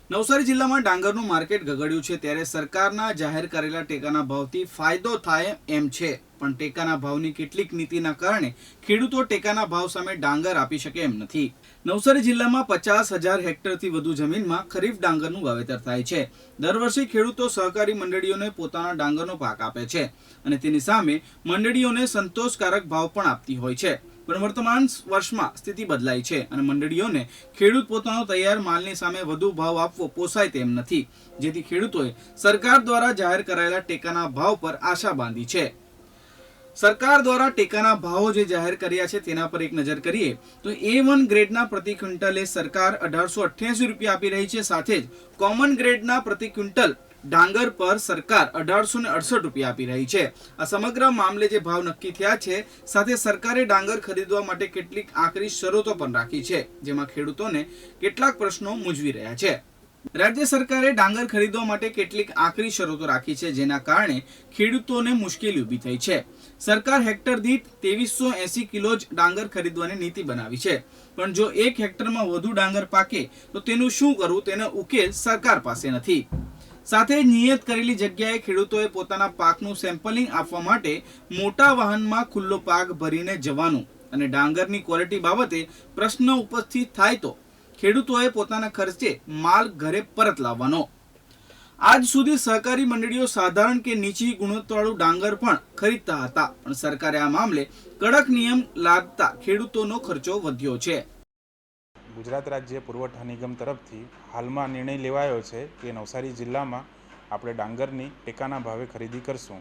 નવસારી જિલ્લામાં ડાંગરનું માર્કેટ ગગડ્યું છે ત્યારે સરકારના જાહેર કરેલા ટેકાના ભાવથી ફાયદો થાય એમ છે, પણ ટેકાના ભાવની કેટલીક નીતિના કારણે ખેડૂતો ટેકાના ભાવ સામે ડાંગર આપી શકે એમ નથી। નવસારી જિલ્લામાં 50,000 હેક્ટરથી વધુ જમીનમાં ખરીફ ડાંગરનું વાવેતર થાય છે। દર વર્ષે ખેડૂતો સહકારી મંડળીઓને પોતાના ડાંગરનો પાક આપે છે અને તેની સામે મંડળીઓને સંતોષકારક ભાવ પણ આપતી હોય છે, પણ વર્તમાન વર્ષમાં સ્થિતિ બદલાઈ છે અને મંડળીઓને ખેડૂત પોતાનો તૈયાર માલની સામે વધુ ભાવ આપવો પોસાય તેમ નથી, જેથી ખેડૂતોએ સરકાર દ્વારા જાહેર કરાયેલા ટેકાના ભાવ પર આશા બાંધી છે। સરકાર દ્વારા ટેકાના ભાવો જે જાહેર કર્યા છે તેના પર એક નજર કરીએ તો A1 ગ્રેડના પ્રતિ ક્વિન્ટલે સરકાર 1888 રૂપિયા આપી રહી છે, સાથે જ કોમન ગ્રેડના પ્રતિ ક્વિન્ટલ ડાંગર પર સરકાર 1868 રૂપિયા આપી રહી છે। આ સમગ્ર મામલે જે ભાવ નક્કી થયા છે સાથે સરકારે ડાંગર ખરીદવા માટે કેટલીક આકરી શરતો પણ રાખી છે, જેમાં ખેડૂતોને કેટલાક પ્રશ્નો મૂંઝવી રહ્યા છે। રાજ્ય સરકારે ડાંગર ખરીદવા માટે કેટલીક આકરી શરતો રાખી છે, જેના કારણે ખેડૂતોને મુશ્કેલી ઊભી થઈ છે। સરકાર હેક્ટર દીઠ 2380 કિલો જ ડાંગર ખરીદવાની નીતિ બનાવી છે, પણ જો એક હેક્ટરમાં વધુ ડાંગર પાકે તો તેનું શું કરવું તેનો ઉકેલ સરકાર પાસે નથી। સાથે નિયત કરેલી જગ્યાએ ખેડૂતોએ પોતાના પાકનું સેમ્પલિંગ આપવા માટે મોટા વાહનમાં ખુલ્લો પાક ભરીને જવાનું અને ડાંગરની ક્વોલિટી બાબતે પ્રશ્ન ઉપસ્થિત થાય તો ખેડૂતોએ પોતાના ખર્ચે માલ ઘરે પરત લાવવાનો। આજ સુધી સહકારી મંડળીઓ સાધારણ કે નીચી ગુણવત્તાવાળું ડાંગર પણ ખરીદતા હતા, પણ સરકારે આ મામલે કડક નિયમ લાદતા ખેડૂતોનો ખર્ચો વધ્યો છે। ગુજરાત રાજ્ય પુરવઠા નિગમ તરફથી હાલમાં નિર્ણય લેવાયો છે કે નવસારી જિલ્લામાં આપણે ડાંગરની ટેકાના ભાવે ખરીદી કરશું,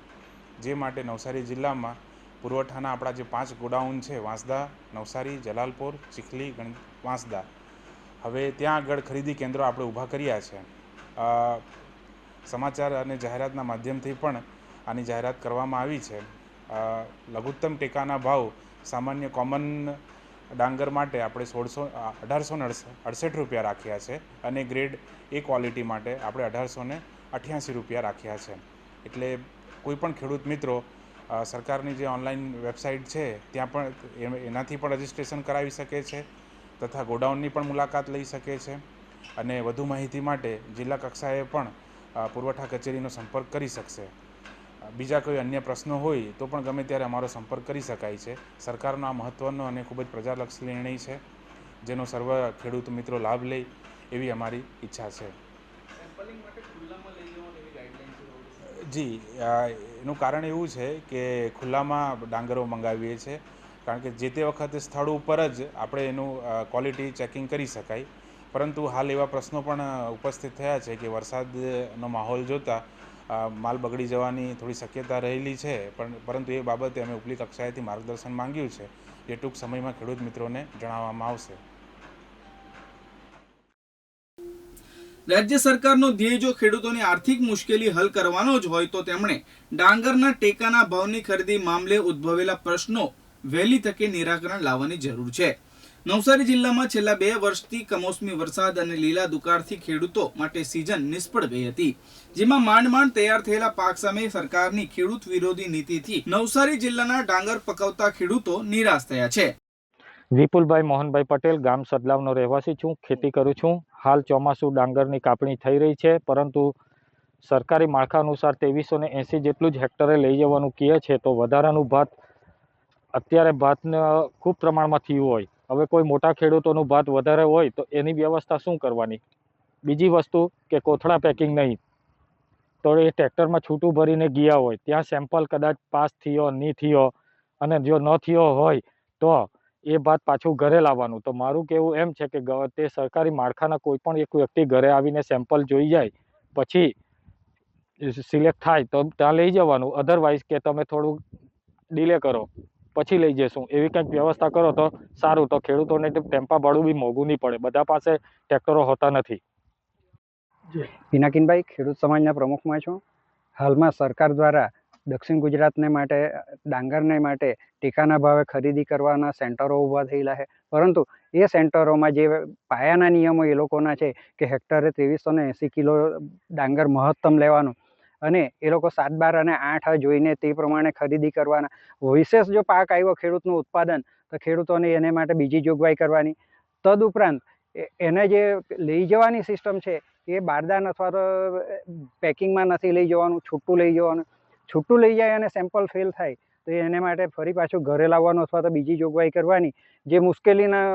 જે માટે નવસારી જિલ્લામાં પુરવઠાના આપણા જે 5 ગોડાઉન છે, વાંસદા, નવસારી, જલાલપોર, ચીખલી, વાંસદા, હવે ત્યાં આગળ ખરીદી કેન્દ્રો આપણે ઊભા કર્યા છે। સમાચાર અને જાહેરાતના માધ્યમથી પણ આની જાહેરાત કરવામાં આવી છે। લઘુત્તમ ટેકાના ભાવ સામાન્ય કોમન ડાંગર માટે આપણે 1868 રૂપિયા રાખ્યા છે અને ગ્રેડ એ ક્વોલિટી માટે આપણે 1888 રૂપિયા રાખ્યા છે। એટલે કોઈ પણ ખેડૂત મિત્રો સરકારની જે ઓનલાઈન વેબસાઇટ છે ત્યાં પણ એનાથી પણ રજિસ્ટ્રેશન કરાવી શકે છે તથા ગોડાઉનની પણ મુલાકાત લઈ શકે છે અને વધુ માહિતી માટે જિલ્લા કક્ષાએ પણ પુરવઠા કચેરીનો સંપર્ક કરી શકશે। બીજા કોઈ અન્ય પ્રશ્નો હોય તો પણ ગમે ત્યારે અમારો સંપર્ક કરી શકાય છે। સરકારનો આ મહત્ત્વનો અને ખૂબ જ પ્રજાલક્ષી નિર્ણય છે, જેનો સર્વ ખેડૂત મિત્રો લાભ લે એવી અમારી ઈચ્છા છે। જી, એનું કારણ એવું છે કે ખુલ્લામાં ડાંગરો મંગાવીએ છીએ, કારણ કે જે તે વખતે સ્થળ ઉપર જ આપણે એનું ક્વોલિટી ચેકિંગ કરી શકાય, પરંતુ હાલ એવા પ્રશ્નો પણ ઉપસ્થિત થયા છે કે વરસાદનો માહોલ જોતાં માલ બગડી જવાની થોડી શક્યતા રહેલી છે, પરંતુ એ બાબતે અમે ઉપલી કક્ષાએથી માર્ગદર્શન માંગ્યું છે, જે ટૂંક સમયમાં ખેડૂત મિત્રોને જણાવવામાં આવશે। રાજ્ય સરકારનો ધ્યેય જો ખેડૂતોની આર્થિક મુશ્કેલી હલ કરવાનો જ હોય તો તેમણે ડાંગરના ટેકાના ભાવની ખરીદી મામલે ઉદ્ભવેલા પ્રશ્નો વહેલી તકે નિરાકરણ લાવવાની જરૂર છે। નવસારી જિલ્લામાં છેલ્લા 2 વર્ષથી કમોસમી વરસાદ અને લીલા દુકાળથી ખેડૂતો માટે સિઝન નિષ્ફળ ગઈ હતી, જેમાં માંડ તૈયાર થયેલા પાક સામે સરકારની ખેડૂત વિરોધી નીતિથી નવસારી જિલ્લાના ડાંગર પકવતા ખેડૂતો નિરાશ થયા છે। વિપુલભાઈ મોહનભાઈ પટેલ, ગામ સદલાવનો રહેવાસી છું, ખેતી કરું છું। હાલ ચોમાસું ડાંગરની કાપણી થઈ રહી છે, પરંતુ સરકારી માળખા અનુસાર 2380 જેટલું જ હેક્ટરે લઈ જવાનું કહે છે, તો વધારાનું ભાત અત્યારે ભાતને ખૂબ પ્રમાણમાં થયું હોય, હવે કોઈ મોટા ખેડૂતોનું ભાત વધારે હોય તો એની વ્યવસ્થા શું કરવાની? બીજી વસ્તુ કે કોથળા પેકિંગ નહીં, તો એ ટ્રેક્ટરમાં છૂટું ભરીને ગયા હોય, ત્યાં સેમ્પલ કદાચ પાસ થયો નહીં થયો, અને જો ન થયો હોય તો એ ભાત પાછું ઘરે લાવવાનું। તો મારું કહેવું એમ છે કે તે સરકારી માળખાના કોઈ પણ એક વ્યક્તિ ઘરે આવીને સેમ્પલ જોઈ જાય, પછી સિલેક્ટ થાય તો ત્યાં લઈ જવાનું, અધરવાઇઝ કે તમે થોડું ડિલે કરો પછી લઈ જઈશું, એવી કંઈક વ્યવસ્થા કરો તો સારું, તો ખેડૂતોને ટેમ્પા ભાડું બી મોંઘું નહીં પડે, બધા પાસે ટ્રેક્ટરો હોતા નથી। પિનાકીનભાઈ, ખેડૂત સમાજના પ્રમુખમાં છું। હાલમાં સરકાર દ્વારા દક્ષિણ ગુજરાતને માટે ડાંગરને માટે ટેકાના ભાવે ખરીદી કરવાના સેન્ટરો ઊભા થયેલા છે, પરંતુ એ સેન્ટરોમાં જે પાયાના નિયમો એ લોકોના છે કે હેક્ટરે 2380 કિલો ડાંગર મહત્તમ લેવાનું અને એ લોકો 7, 12 અને 8 જોઈને તે પ્રમાણે ખરીદી કરવાના। વિશેષ જો પાક આવ્યો ખેડૂતનું ઉત્પાદન તો ખેડૂતોને એને માટે બીજી જોગવાઈ કરવાની। તદુપરાંત એને જે લઈ જવાની સિસ્ટમ છે એ બારદાન અથવા તો પેકિંગમાં નથી લઈ જવાનું, છૂટું લઈ જવાનું. છૂટું લઈ જાય અને સેમ્પલ ફેલ થાય તો એને માટે ફરી પાછું ઘરે લાવવાનું અથવા તો બીજી જોગવાઈ કરવાની જે મુશ્કેલીના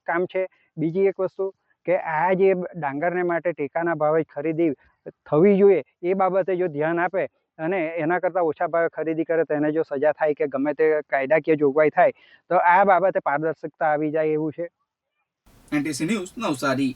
કામ છે. બીજી એક વસ્તુ કે આ જે ડાંગરને માટે ટેકાના ભાવે ખરીદી થવી જોઈએ એ બાબતે જો ધ્યાન આપે અને એના કરતાં ઓછા ભાવે ખરીદી કરે તો એને જો સજા થાય કે ગમે તે કાયદાકીય જોગવાઈ થાય તો આ બાબતે પારદર્શકતા આવી જાય એવું છે. NTC news Navsari.